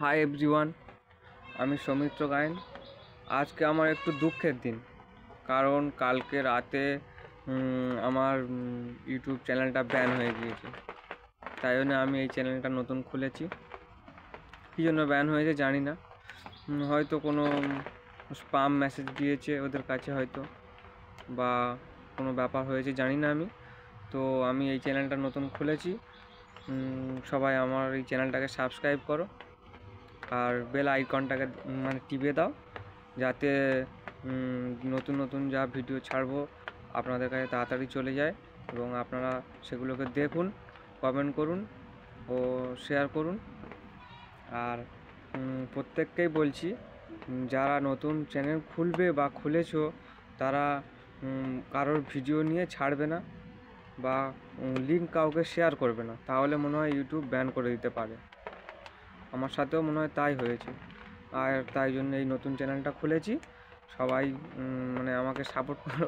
Hi everyone, আমি সৌমিত্র গায়েন। আজকে আমার একটু দুঃখের দিন, কারণ কালকে রাতে আমার ইউটিউব চ্যানেলটা ব্যান হয়ে গিয়েছে। তাই জন্য আমি এই চ্যানেলটা নতুন খুলেছি। কী জন্য ব্যান হয়েছে জানি না, হয়তো কোনো স্পাম মেসেজ দিয়েছে ওদের কাছে হয়তো, বা কোনো ব্যাপার হয়েছে জানি না আমি। তো আমি এই চ্যানেলটা নতুন খুলেছি, সবাই আমার এই চ্যানেলটাকে সাবস্ক্রাইব করো আর বেল আইকনটাকে টিপে দাও, যাতে নতুন নতুন যা ভিডিও ছাড়বো আপনাদের কাছে তাড়াতাড়ি চলে যায় এবং আপনারা সেগুলোকে দেখুন, কমেন্ট করুন ও শেয়ার করুন। আর প্রত্যেককেই বলছি, যারা নতুন চ্যানেল খুলবে বা খুলেছো তারা কারোর ভিডিও নিয়ে ছাড়বে না বা লিঙ্ক কাউকে শেয়ার করবে না, তাহলে মনে হয় ইউটিউব ব্যান করে দিতে পারে। আমার সাথেও মনে হয় তাই হয়েছে, আর তাই জন্য এই নতুন চ্যানেলটা খুলেছি। সবাই আমাকে সাপোর্ট করো।